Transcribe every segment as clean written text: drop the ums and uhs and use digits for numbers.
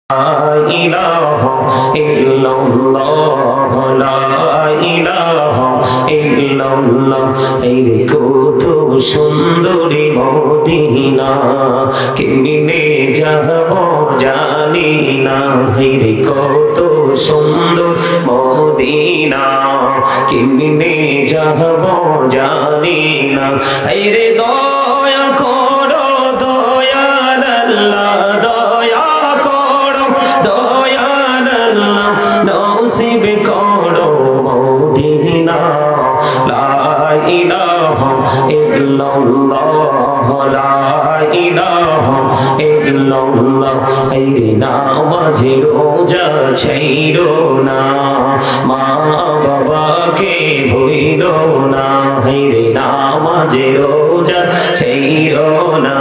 ইলাহা ইল্লাল্লাহ লা ইলাহা ইল্লাল্লাহ। রে কত সুন্দরী মদিনা, কেমনে যাব জানি না। রে কত সুন্দর মদিনা, কেমনে যাব জানি না। রে দয়া করো দয়াল আল্লাহ, দয়া করো দয়াল আল্লাহ, নসিব করো মদিনা। লা ইলাহা ইল্লাল্লাহ লা ইলাহা ইল্লাল্লাহ। রে নামাজে রোজা ছাইরো না, মা বাবাকে ভুইলো না। রে নামাজে রোজা ছাইরো না,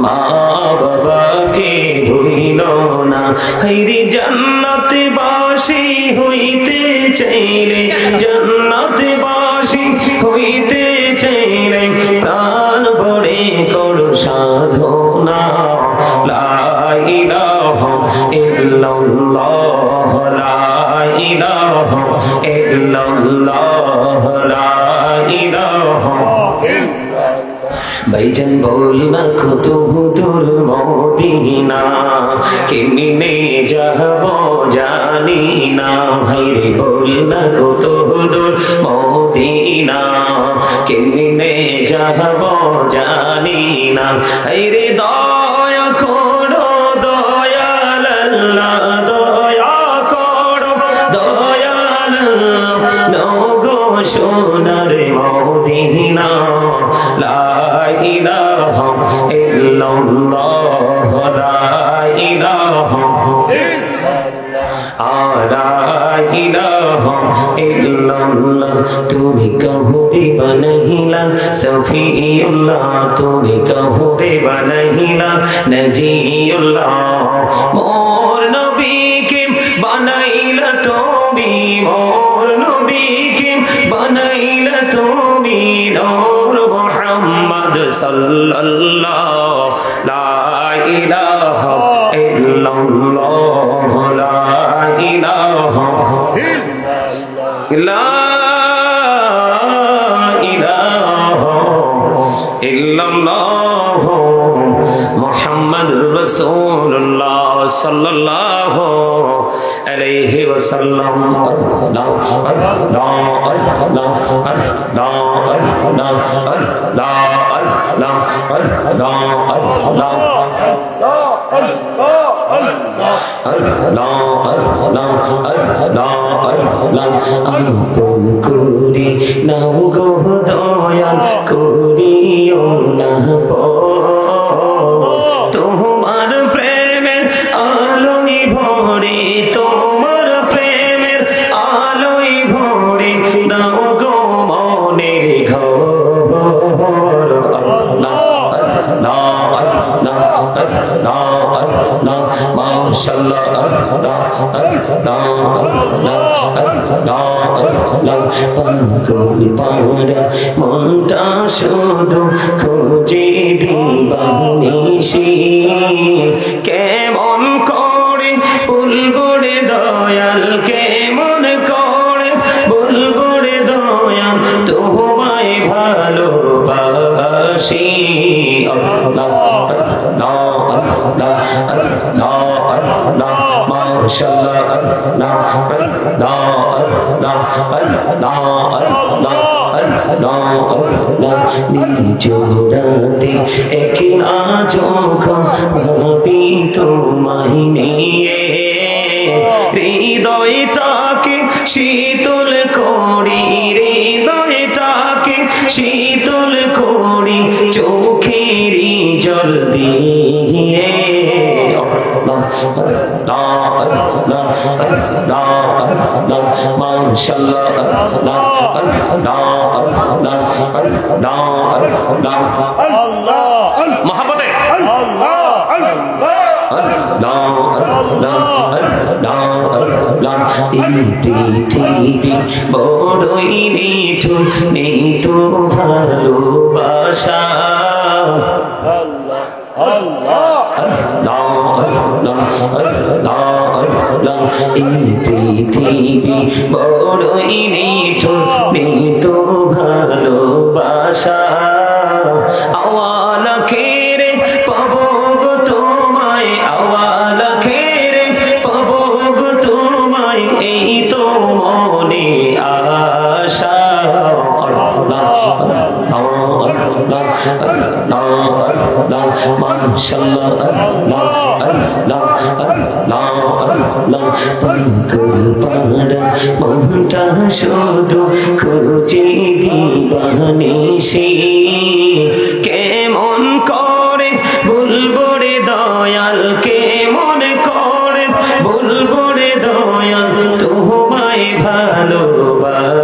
মা বাবাকে ভুইলো না। রে জান্নাতে বাসী হইতে চাইলে, জান্নাতে বাসী হইতে চাইলে, প্রাণ ভরে করো সাধনা। লা ইলাহা ইল্লাল্লাহ লা ইলাহা ইল্লাল্লাহ লা ইলাহা। ভাইজান বল না কত দূর মদিনা, কেমনে যাব জানি না। ভাইরে বল না কত দূর মদিনা, কেমনে যাব জানি না। রে দয়া করো দয়াল আল্লাহ, দয়া করো দয়াল আল্লাহ, নগো সোনার মদিনা। লা ইলাহা ইল্লাল্লাহ লা ইলাহা লা ইলাহা ইল্লাল্লাহ। তুমি কহুরে বানাইলা সফিউল্লাহ, তুমি কহুরে বানাইলা নজিউল্লাহ। মোর নবীকে বানাইলা তুমি, মোর নবীকে বানাইলা তুমি। নূর মুহাম্মদ সাল্লাল্লাহ। লা ইলাহা ইল্লাল্লাহ লা ইলাহা লা ইলাহা ইল্লাল্লাহ মুহাম্মাদুর রাসূলুল্লাহ সাল্লাল্লাহু আলাইহি ওয়াসাল্লাম। আল্লাহ আল্লাহ আল্লাহ আল্লাহ আল্লাহ আপন করি নাও গো দয়াল, করিও না তোমার প্রেমের আলোয় ভরে, তোমার প্রেমের আলোয় ভরে নাও গো মনের ঘর। মাশাআল্লাহ পাগল পারা মনটা শুধু খুঁজে দিবানিশি। কেমন করে বলবো রে দয়াল, কেমন করে বলবো রে দয়াল, তোমায় ভালোবাসি। আল্লাহ আল্লাহ আল্লাহ আল্লাহ আল্লাহ মাশাআল্লাহ আল্লাহ আল্লাহ আল্লাহ আল্লাহ আল্লাহ আল্লাহ আল্লাহ। নিজ রাতে একলা যখন ভাবি তোমায় নিয়ে, হৃদয়টাকে শীতল করি, হৃদয়টাকে শীতল করি চোখেরই জল দিয়ে। মহাব্বতে এই পৃথিবী বড়ই নিঠুর, নেই তো ভালোবাসা। এই পৃথিবী বড়ই নিঠুর, নেই তো ভালোবাসা। আওয়াল আখিরে পাবো গো তোমায়, আওয়াল আখিরে পাবো গো তোমায়, এই তো মনে আশা। মাশাআল্লাহ মনটা শুধু খুঁজে দিবানিশি, কেমন করে বলবো রে দয়াল, কেমন করে বলবো রে দয়াল, তোমায় ভালোবাসি।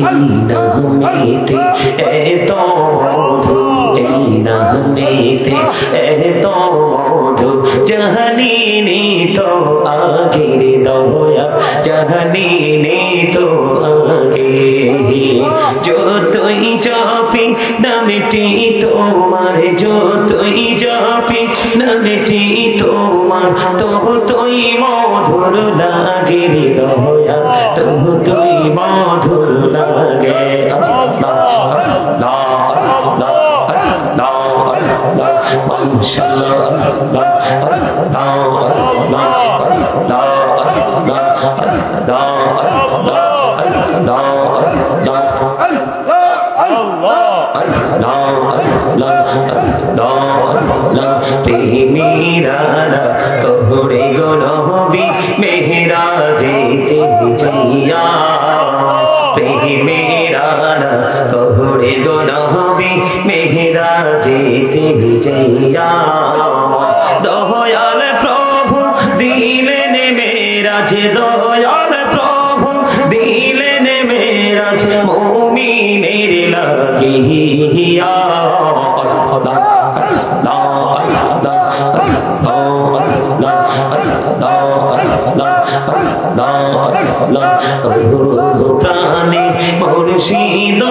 এই নামেতে এত মধু, এই নামেতে এত মধু, জাহানিনি তো আগের দয়া, জাহানিনি তো আগে। যতই জপি নামটি তোমার, যতই জপি নামটি তোমার, ততই মধুর লাগে রে দয়া, ততই মধুর লাগে। প্রেমীরা তোরে গো নবী মেহরাজেতে যাইয়া, প্রেমীরা তোরে গো নবী মেহরাজেতে যাইয়া, দয়াল প্রভু দিলেন মেরাজ, দয়াল প্রভু দিলেন মেরাজ, মুমিনের লাগিয়া। প্রাণে মুর্শিদ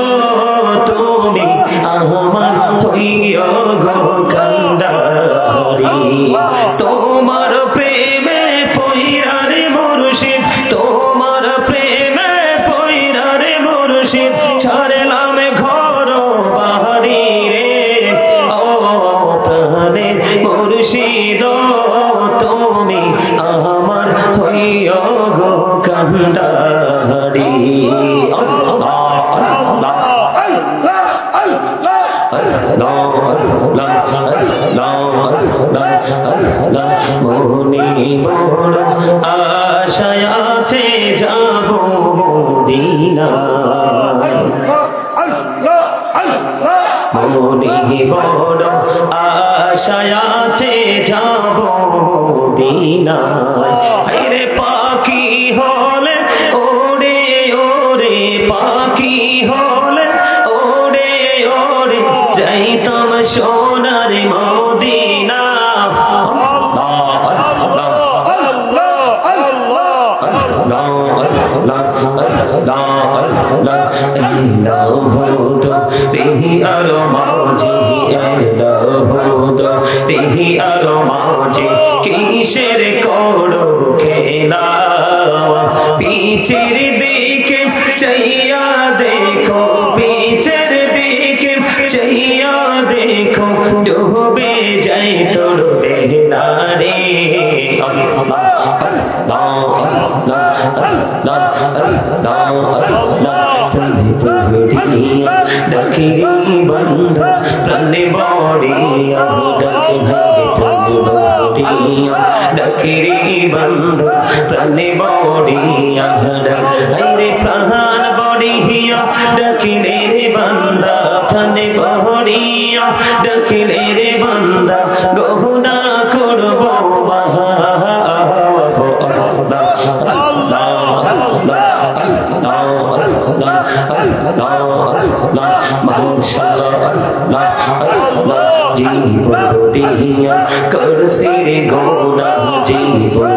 তুমি আমার হইয়া গো কান্ডারি, তোমার প্রেমে পইরা রে মুর্শিদ, তোমার প্রেমে পইরা রে মুর্শিদ, ছাড়লাম ঘর বাড়ি রে। ও প্রাণে মুর্শিদ তুমি আমার হইয়া গো কান্ডারি। মনে বড় আশায় আছে যাব মদিনা, মনে বড় আশায় আছে যাব মদিনা। আরে পাখি হলে ওরে ওরে, পাখি হলে ওরে ওরে, যাইতাম সোনার মদিনা। আলো মাঝে আলো মাঝে কিসের করো খেলা, পিছের দিকে চাইয়া দেখো, পিছের দিকে চাইয়া দেখো, ডুবে যাই তোর বেলা রে। ডাকিরি বন্ধ প্রাণে বড়িয়া, ডাকিরি বন্ধ প্রাণে বড়িয়া, রে প্রাণ বড়িয়া, ডাকিলে রে বান্দা প্রাণে বড়িয়া, ডাকিলে রে বান্দা, গহনা করব জীবন করছি রে গোনা, জীবন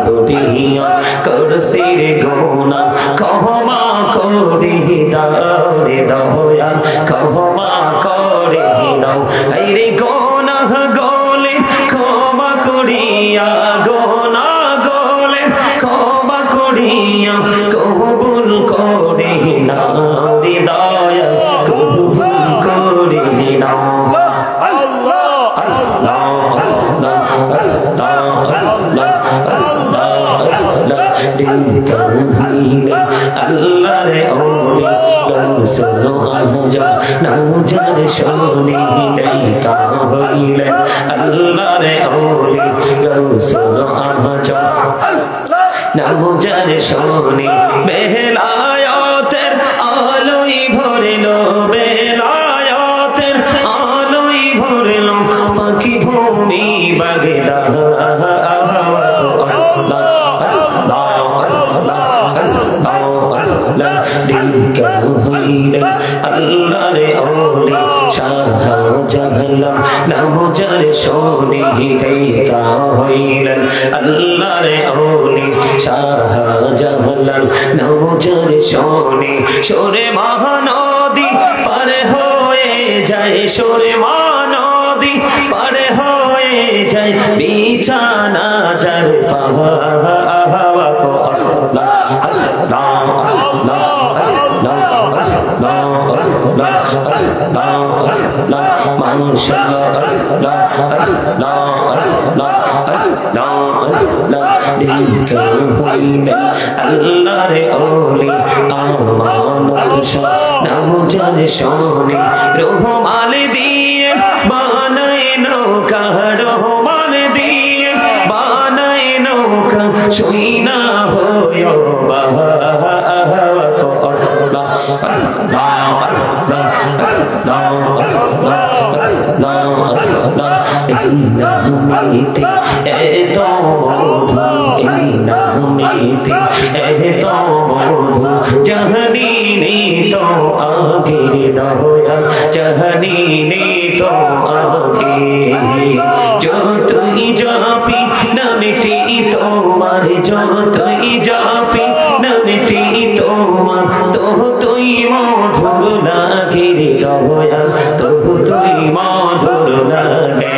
করছি রে গোনা, ক্ষমা করে দাও রে দয়াল, ক্ষমা করে দাও। এই রে গোনা গলে ক্ষমা করিয়া, গোনা গলে ক্ষমা করিয়া কবুল করে নাও রে দয়াল, কবুল করে নাও। আল্লাহ রে ওরে গৌসো আজম নাউজার শোনে দেখা হইলে, আল্লাহ রে ওরে গৌসো আজম নাউজার শোনে বেলায়েতের আলোয় ভরলো, বেলায়েতের আলোয় ভরলো পাখি ভূমি বাগদা। আল্লাহ রে ওরে শাহজাহান নামজার শোনে দেখা হইলেন, আল্লাহ রে ওরে শাহজাহান নামজার শোনে সোরে মহানদী পার হয়ে যায়, সোরে মহানদী পার হয়ে যায় বিছানা যার পাওয়া কো আল্লাহ আল্লাহ আল্লাহ রে ওলি আমানত নামজার শোনে রহমাল দিয়ে বানায় নৌকা, রহমাল দিয়ে বানায় নৌকা শুইনা হয় বাবা। এত মধু এই নামেতে, এত মধু জাহানি তো আগে দয়াল, জাহানি তো আগে। যতই জাপি নামটি তোমার, যতই জাপি নামটি তোমার, ততই মধুর লাগে দয়াল, ততই মধুর লাগে।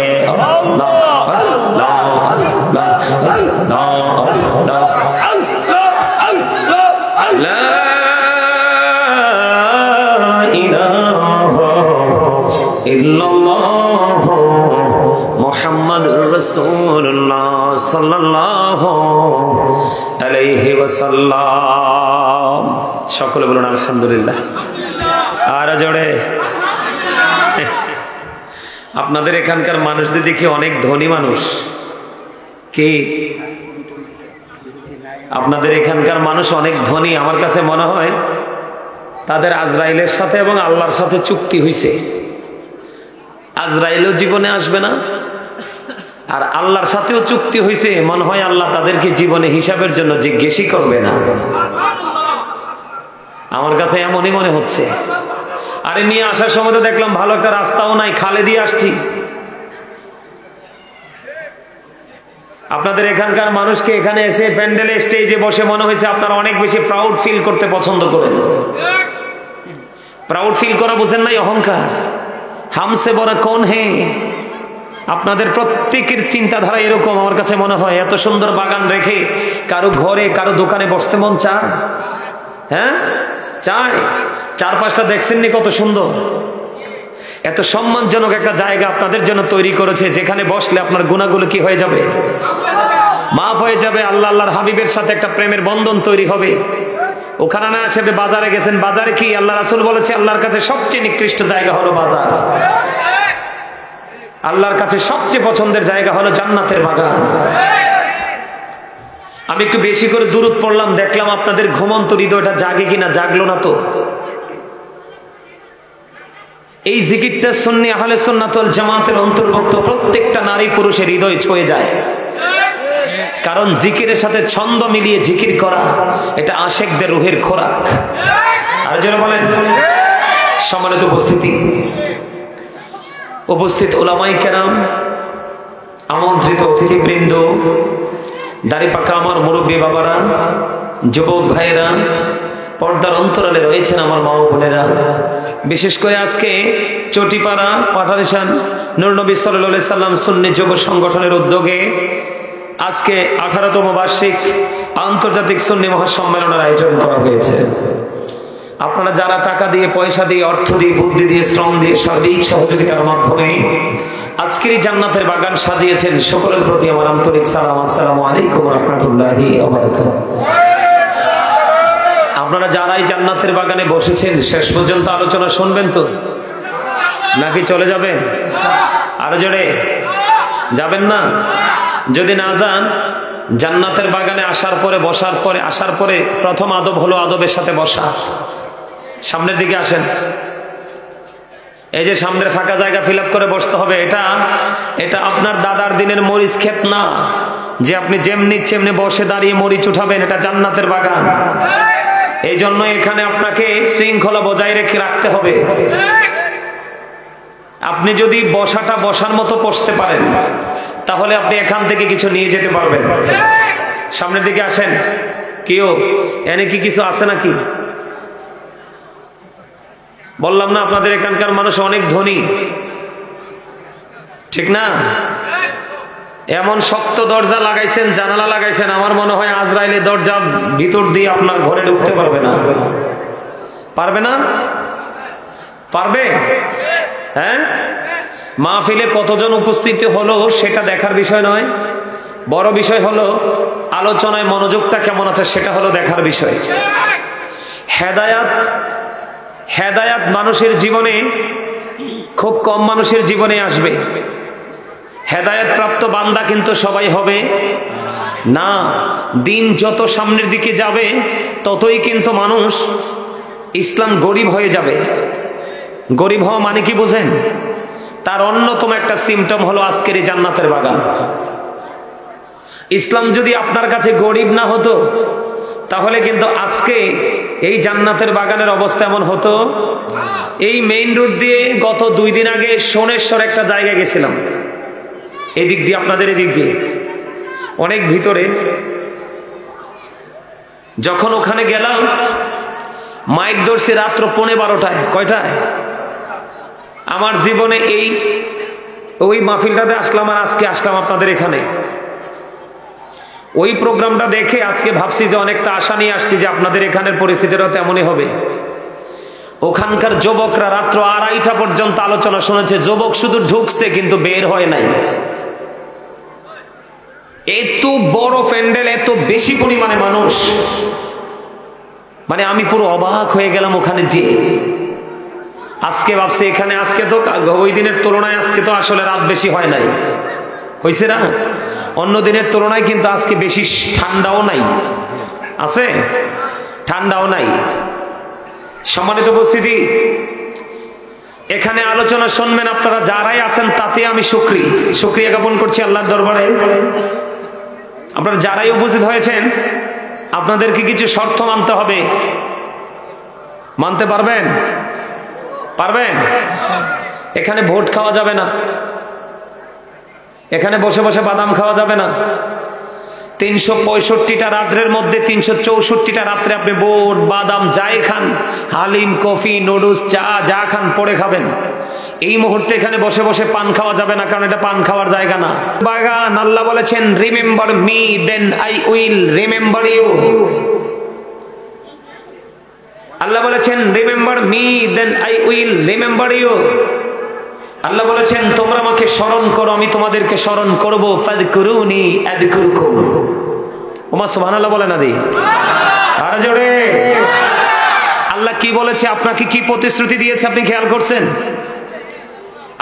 মুহাম্মাদুর রাসূলুল্লাহ সাল্লাল্লাহু আলাইহি ওয়াসাল্লাম। সকলে বলুন আলহামদুলিল্লাহ। আর জোরে। আপনাদের এখানকার মানুষদের দেখি অনেক ধনী মানুষ। কি আপনাদের এখানকার মানুষ অনেক ধনী? আমার কাছে মনে হয় তাদের আজরাইলের সাথে এবং আল্লাহর সাথে চুক্তি হয়েছে। আজরাইলও জীবনে আসবে না, আর আল্লাহর সাথেও চুক্তি হয়েছে। মনে হয় আল্লাহ তাদেরকে জীবনে হিসাবের জন্য জিজ্ঞেসই করবে না। আমার কাছে এমনই মনে হচ্ছে। আরে নিয়ে আসার সময় তো দেখলাম ভালো একটা রাস্তাও নাই, খালে দিয়ে আসছি। আপনাদের এখানকার মানুষকে এখানে এসে প্যান্ডেলে স্টেজে বসে মনে হয়েছে আপনারা অনেক বেশি প্রাউড ফিল করতে পছন্দ করেন। প্রাউড ফিল করা বুঝেন নাই? অহংকার। হামসে বড় কোন হে? আপনাদের প্রত্যেকের চিন্তাধারা এরকম। আমার কাছে মনে হয় এত সুন্দর বাগান রেখে কারো ঘরে কারো দোকানে বসতে মন চায়? হ্যাঁ চায়। চারপাশটা দেখছেননি কত সুন্দর? এত সম্মানজনক একটা জায়গা আপনাদের জন্য তৈরি করেছে, যেখানে বসলে আপনার গুনাহগুলো কি হয়ে যাবে? মাফ হয়ে যাবে। আল্লাহ আল্লাহর হাবিবের সাথে একটা প্রেমের বন্ধন তৈরি হবে। ওখানে না এসে বাজারে গেছেন। বাজারে কি আল্লাহ রাসূল বলেছে আল্লাহর কাছে সবচেয়ে নিকৃষ্ট জায়গা হলো বাজার। আল্লাহর কাছে সবচেয়ে পছন্দের জায়গা হলো জান্নাতের বাগান। আমি একটু বেশি করে দুরূদ পড়লাম, দেখলাম আপনাদের ঘুমন্ত হৃদয়টা জাগে কিনা। জাগলো না তো? এই জিকিরটা সুন্নি আহলে সুন্নাত ওয়াল জামাতের অন্তর্ভুক্ত প্রত্যেকটা নারী পুরুষের হৃদয় ছুঁয়ে যায়। কারণ জিকিরের সাথে ছন্দ মিলিয়ে জিকির করা এটা আশেকদের রুহের খোরাক। আর যারা বলেন সম্মানিত উপস্থিতি, উপস্থিত উলামায়ে কেরাম, আমন্ত্রিত অতিথিবৃন্দ, দাড়ি পাকা আমার মুরব্বী বাবারা, যুবক ভাইয়েরা, পর্দার অন্তরালে রয়েছেন আমার মা ও বোনেরা, বিশেষ করে আজকে চটিপাড়া পাঠারেশান নূর নবী সাল্লাল্লাহু আলাইহি সাল্লাম সুন্নি যুব সংগঠনের উদ্যোগে আজকে 18তম বার্ষিক আন্তর্জাতিক সুন্নি মহাসম্মেলনের আয়োজন করা হয়েছে। আপনারা যারা টাকা দিয়ে, পয়সা দিয়ে, অর্থ দিয়ে, বুদ্ধি দিয়ে, শ্রম দিয়ে, সার্বিক সহযোগিতার মাধ্যমে আজকের এই জান্নাতের বাগান সাজিয়েছেন, সকলের প্রতি আমার আন্তরিক সালাম। আসসালামু আলাইকুম ওয়া রাহমাতুল্লাহি ওয়া বারাকাতুহু। আপনারা যারাই জান্নাতের বাগানে বসেছেন শেষ পর্যন্ত আলোচনা শুনবেন তো, নাকি চলে যাবেন? আরো জোরে যাবেন না? যদি না যান, জান্নাতের বাগানে আসার পরে প্রথম আদব হলো আদবের সাথে বসা। সামনের দিকে আসেন, এই যে সামনের ফাঁকা জায়গা ফিল আপ করে বসতে হবে। এটা আপনার দাদার দিনের মরিচ ক্ষেত না যে আপনি যেমনি বসে দাঁড়িয়ে মরিচ উঠাবেন। এটা জান্নাতের বাগান। এই জন্য এখানে আপনাকে শৃঙ্খলা বজায় রেখে রাখতে হবে। আপনি যদি বসাটা বসার মতো বসতে পারেন, তাহলে আপনি এখান থেকে কিছু নিয়ে যেতে পারবেন। সামনের দিকে আসেন। কেউ এনে কি কিছু আছে নাকি? বললাম না আপনাদের এখানকার মানুষ অনেক ধনী, ঠিক না? এমন শক্ত দরজা লাগাইছেন, জানালা লাগাইছেন, আমার মনে হয় আজরাইলের দরজা ভিতর দিয়ে আপনার ঘরে ঢুকতে পারবে না। পারবে না? পারবে? হ্যাঁ, মাহফিলে কতজন উপস্থিত হলো সেটা দেখার বিষয় নয়, বড় বিষয় হলো আলোচনায় মনোযোগটা কেমন আছে সেটা হলো দেখার বিষয়। হেদায়াত মানুষের জীবনে খুব কম মানুষের জীবনে আসবে। হেদায়েত প্রাপ্ত বান্দা কিন্তু সবাই হবে না। দিন যত সামনের দিকে যাবে ততই কিন্তু মানুষ ইসলাম গরিব হয়ে যাবে। গরিব হওয়া মানে কি বুঝেন? তার অন্যতম একটা সিমটম হলো আজকের এই জান্নাতের বাগান। ইসলাম যদি আপনার কাছে গরিব না হতো, তাহলে কিন্তু আজকে এই জান্নাতের বাগানের অবস্থা এমন হতো। এই মেইন রোড দিয়ে গত 2 দিন আগে সোনেশ্বর একটা জায়গায় গেছিলাম, এদিক দিয়ে, আপনাদের এদিক দিয়ে অনেক ভিতরে। যখন ওখানে গেলাম, মাইক ধরছে রাত্র 11:30। কয়টায়? আমার জীবনে ওই মাহফিলটাতে আসলাম আর আজকে আসলাম আপনাদের এখানে। ওই প্রোগ্রামটা দেখে আজকে ভাবছি যে অনেকটা আশা নিয়ে আসছি যে আপনাদের এখানের পরিস্থিতিটা তেমনই হবে। ওখানকার যুবকরা রাত্র 2:30 পর্যন্ত আলোচনা শুনেছে। যুবক শুধু ঢুকছে কিন্তু বের হয় নাই। এত বড় প্যান্ডেল, এত বেশি পরিমাণে মানুষ, মানে আমি পুরো অবাক হয়ে গেলাম ওখানে যে। আজকে ভাবছি এখানে আজকে তো ওই দিনের তুলনায় আজকে তো আসলে রাত বেশি হয় নাই, হয়েছে না? অন্য দিনের তুলনায় কিন্তু আজকে বেশি ঠান্ডাও নাই, আছে ঠান্ডাও নাই। সম্মানিত উপস্থিতি, এখানে আলোচনা শুনবেন আপনারা যারাই আছেন, তাতে আমি শুকরিয়া জ্ঞাপন করছি আল্লাহর দরবারে। আপনারা যারাই উপস্থিত হয়েছেন, আপনাদেরকে কিছু শর্ত মানতে হবে। মানতে পারবেন? এখানে ভোট খাওয়া যাবে না, এখানে বসে বসে বাদাম খাওয়া যাবে না। 365টা রাত্রের মধ্যে 364টা রাত্রে আপনি বোট, বাদাম যাই খান, হালিম, কফি, নুডলস, চা যা খান পরে খাবেন। এই মুহূর্তে এখানে বসে বসে পান খাওয়া যাবে না, কারণ এটা পান খাওয়ার জায়গা না। বাগান আল্লাহ বলেছেন, remember me then I will remember you. Allah বলেছেন, remember me then I will remember you. Allah বলেছেন, তোমরা আমাকে স্মরণ করো, আমি তোমাদেরকে স্মরণ করব। ফাযকুরুনি আযকুরকুম। ওমা সুবহানাল্লাহ বলে না দি, আর জোরে। আল্লাহ কি বলেছে, আপনাকে কি প্রতিশ্রুতি দিয়েছে আপনি খেয়াল করছেন?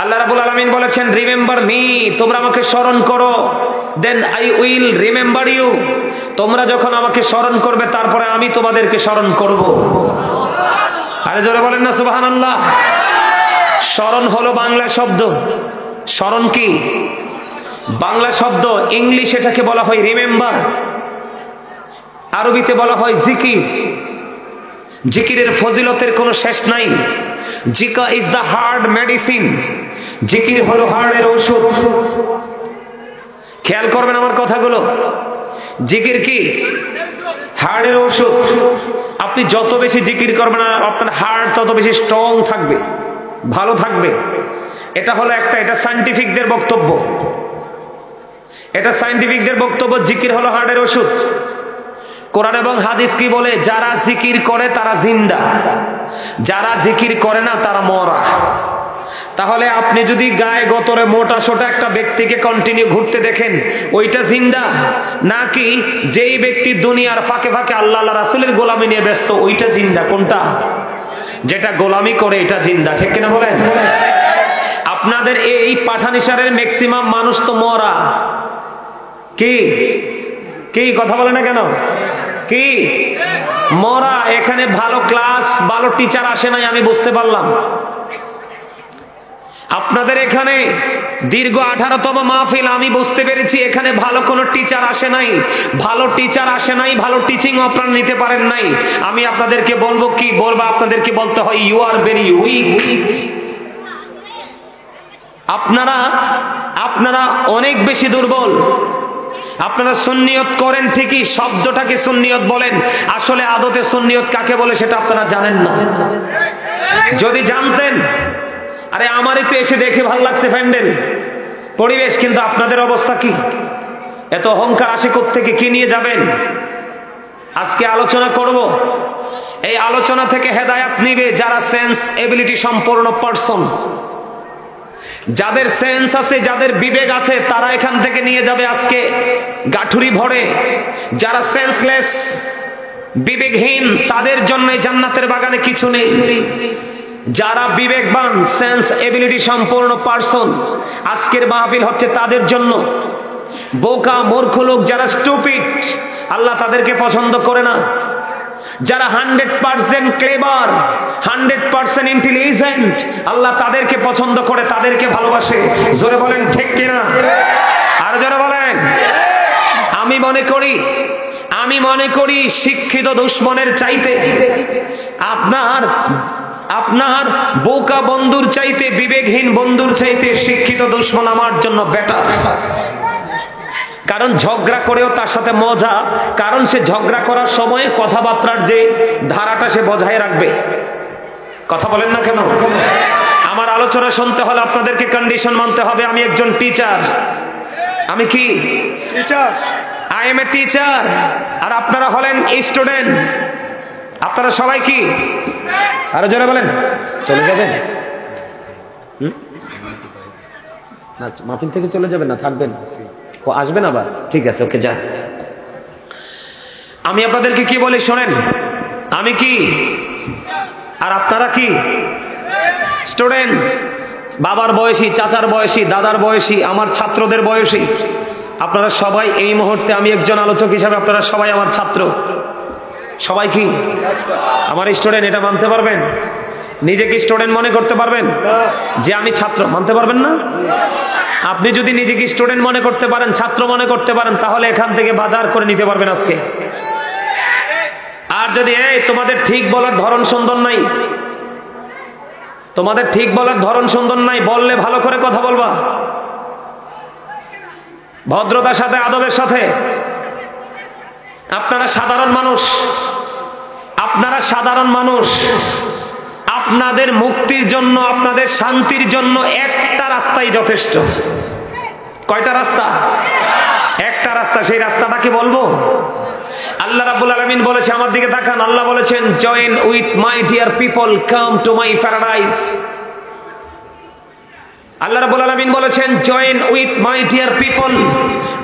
আল্লাহ রাব্বুল আলামিন বলেছেন, রিমেম্বার মি, তোমরা আমাকে স্মরণ করো, then I will remember you. তোমরা যখন আমাকে স্মরণ করবে, তারপরে আমি তোমাদেরকে স্মরণ করব। আরে জোরে বলেন না সুবহানাল্লাহ। স্মরণ হলো বাংলা শব্দ। স্মরণ কি? বাংলা শব্দ। ইংলিশ এটাকে বলা হয় রিমেম্বার, আরবিতে বলা হয় জিকির। জিকিরের ফজিলতের কোনো শেষ নাই। জিকির ইজ দ্য হার্ট মেডিসিন, জিকির হলো হার্টের ঔষধ। খেয়াল করবেন আমার কথাগুলো, জিকির কি? হার্টের ঔষধ। আপনি যত বেশি জিকির করবেন আপনার হার্ট তত বেশি স্ট্রং থাকবে, ভালো থাকবে। এটা হলো এটা সায়েন্টিফিকদের বক্তব্য, এটা সায়েন্টিফিকদের বক্তব্য। জিকির হলো হার্টের ওষুধ। কোরআন এবং হাদিস কি বলে? যারা জিকির করে তারা জিন্দা, যারা জিকির করে না তারা মরা। তাহলে আপনি যদি গায়ে গতরে মোটা সোটা একটা ব্যক্তিকে কন্টিনিউ ঘুরতে দেখেন, ওইটা জিন্দা? নাকি যেই ব্যক্তি দুনিয়ার ফাঁকে ফাঁকে আল্লাহ রাসূলের গোলামি নিয়ে ব্যস্ত, ওইটা জিন্দা? কোনটা? যেটা গোলামি করে এটা জিন্দা, ঠিক কিনা বলেন? আপনাদের এই পাঠানিসারের ম্যাক্সিমাম মানুষ তো মরা। কি কি কথা বলে না কেন? কি মরা? এখানে ভালো ক্লাস, ভালো টিচার আসে নাই, আমি বুঝতে পারলাম। আপনাদের এখানে দীর্ঘ 18তম মাহফিল, আমি বুঝতে পেরেছি এখানে ভালো কোনো টিচার আসে নাই। ভালো টিচার আসে নাই, ভালো টিচিং আপনারা নিতে পারেন নাই। আমি আপনাদেরকে বলবো, কি বলবো? আপনাদেরকে বলতে হয় ইউ আর ভেরি উইক। আপনারা অনেক বেশি দুর্বল। আপনারা সুন্নিয়ত করেন ঠিকই, শব্দটাকে সুন্নিয়ত বলেন, আসলে আদতে সুন্নিয়ত কাকে বলে সেটা আপনারা জানেন না। যদি জানতেন, আরে আমারই তো এসে দেখে ভালো লাগছে প্যান্ডেল পরিবেশ, কিন্তু আপনাদের অবস্থা কি? এত অহংকার আসে কোত্থেকে? কি নিয়ে যাবেন? আজকে আলোচনা করব, এই আলোচনা থেকে হেদায়াত নিবে যারা সেন্স এবিলিটি সম্পন্ন পারসন, যাদের সেন্স আছে, যাদের বিবেক আছে, তারা এখান থেকে নিয়ে যাবে আজকে গাঠুরি ভরে। যারা সেন্সলেস, বিবেকহীন, তাদের জন্য জান্নাতের বাগানে কিছু নেই। যারা বিবেকবান, সেন্স এবিলিটি সম্পূর্ণ পারসন, আজকের মাহফিল হচ্ছে তাদের জন্য। বোকা মূর্খ লোক, যারা স্টুপিড, আল্লাহ তাদেরকে পছন্দ করে না। যারা 100% ক্লেভার, 100% ইন্টেলিজেন্ট, আল্লাহ তাদেরকে পছন্দ করে, তাদেরকে ভালোবাসে। জোরে বলেন ঠিক কিনা? আর জোরে বলেন। আমি মনে করি শিক্ষিত দুশ্মনের চাইতে আপনার বোকা বন্ধুর চাইতে, বিবেকহীন বন্ধুর চাইতে শিক্ষিত দুশ্মন আমার জন্য বেটার। কারণ ঝগড়া করেও তার সাথে মজা, কারণ সে ঝগড়া করার সময় কথাবার্তার যে ধারাটা সে বজায় রাখবে। কথা বলেন না কেন? আমার আলোচনা শুনতে হলে আপনাদেরকে কন্ডিশন মানতে হবে। আমি একজন টিচার। আমি কি teacher? I am a teacher. আর আপনারা হলেন স্টুডেন্ট। আপনারা সবাই কি? আরো জোরে বলেন। চলে যাবেন? না, মাহফিল থেকে চলে যাবেন না, থাকবেন? ও আসবেন আবার? ঠিক আছে, ওকে, যান। আমি আপনাদেরকে কি বলি শোনেন। আমি কি আর আপনারা কি? স্টুডেন্ট। বাবার বয়সী, চাচার বয়সী, দাদার বয়সী, আমার ছাত্রদের বয়সী। আপনারা সবাই এই মুহূর্তে, আমি একজন আলোচক হিসাবে, আপনারা সবাই আমার ছাত্র। সবাই কি আমার স্টুডেন্ট? এটা মানতে পারবেন? নিজেকে স্টুডেন্ট মনে করতে পারবেন? যে আমি ছাত্র, মানতে পারবেন না? আপনি যদি নিজেকে স্টুডেন্ট মনে করতে পারেন, ছাত্র মনে করতে পারেন, তাহলে এখান থেকে বাজার করে নিতে পারবেন আজকে। আর যদি তোমাদের ঠিক বলার ধরন সুন্দর নাই, তোমাদের ঠিক বলার ধরন সুন্দর নাই, বললে ভালো করে কথা বলবা, ভদ্রতার সাথে, আদবের সাথে। আপনারা সাধারণ মানুষ, আপনারা সাধারণ মানুষ। আপনাদের মুক্তির জন্য, আপনাদের শান্তির জন্য একটা রাস্তাই যথেষ্ট। কয়টা রাস্তা? একটা রাস্তা। সেই রাস্তাটা কি বলবো? আল্লাহ রাব্বুল আলামিন বলেছে, আমার দিকে তাকান, আল্লাহ বলেছেন, join with my dear people, come to my paradise. Allah রাব্বুল আলামিন বলেছেন, join with my dear people,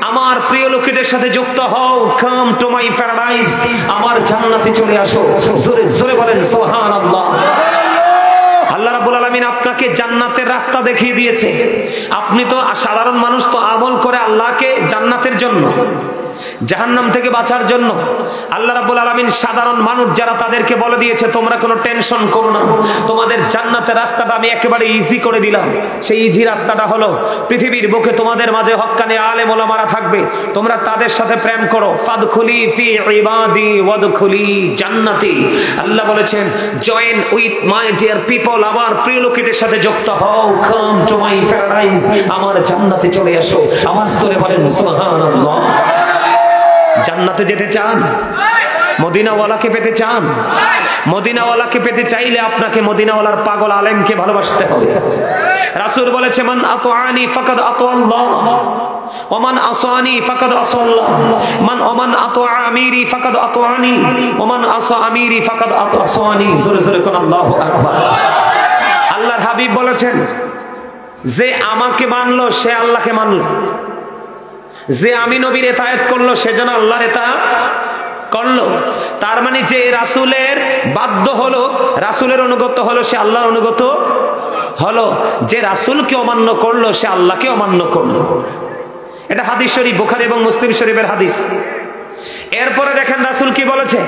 আমার প্রিয় লোকেদের সাথে যুক্ত হও, কাম টু মাই প্যারাডাইস, আমার জান্নাতে চলে আসো। জোরে জোরে বলেন সুবহানাল্লাহ। আল্লাহ রাব্বুল আলামিন আপনাকে জান্নাতের রাস্তা দেখিয়ে দিয়েছে। আপনি তো সাধারণ মানুষ, তো আমল করে আল্লাহকে জান্নাতের জন্য জাহান্নাম থেকে বাঁচার জন্য আল্লাহ রাব্বুল আলামিন সাধারণ মানুষ যারা তাদেরকে বলে দিয়েছে তোমরা কোনো টেনশন করো না, তোমাদের জান্নাতের রাস্তাটা আমি একেবারে ইজি করে দিলাম। সেই ইজি রাস্তাটা হলো পৃথিবীর বুকে তোমাদের মাঝে হক্কানি আলেম ওলামারা থাকবে, তোমরা তাদের সাথে প্রেম করো। ফাদখুলি ফি ইবাদি ওয়াদখুলি জান্নাতি। আল্লাহ বলেছেন join with my dear people, আমার প্রিয় লোকেদের সাথে যুক্ত হও। কাম টু মাই প্যারাডাইস, আমার জান্নাতে চলে আসো। আওয়াজ করে বলেন সুবহানাল্লাহ। জান্নাতে যেতে চান? মদিনাওয়ালাকে পেতে চান? মদিনাওয়ালাকে পেতে চাইলে আপনাকে মদিনাওয়ালার পাগল আলেমকে ভালোবাসতে হবে। রাসূল বলেছে মান আতাআনি ফাকাদ আতাআল্লাহ ওয়া মান আসানি ফাকাদ আসাল্লাহ, মান আতাআ আমিরি ফাকাদ আতাআনি ওয়া মান আসা আমিরি ফাকাদ আসানি। জোরে জোরে কোন আল্লাহু আকবার। আল্লাহর হাবিব বলেছেন যে আমাকে মানলো সে আল্লাহকে মানলো, যে আমি নবীর ইতাআত করলো সে যেন আল্লাহর ইতাআত করলো। তার মানে যে রাসূলের বাধ্য হলো, রাসূলের অনুগত হলো, সে আল্লাহর অনুগত হলো। যে রাসূলকে অমান্য করলো সে আল্লাহকে অমান্য করলো। এটা হাদিস শরীফ, বুখারী এবং মুসলিম শরীফের হাদিস। এরপরে দেখেন রাসূল কি বলেছে,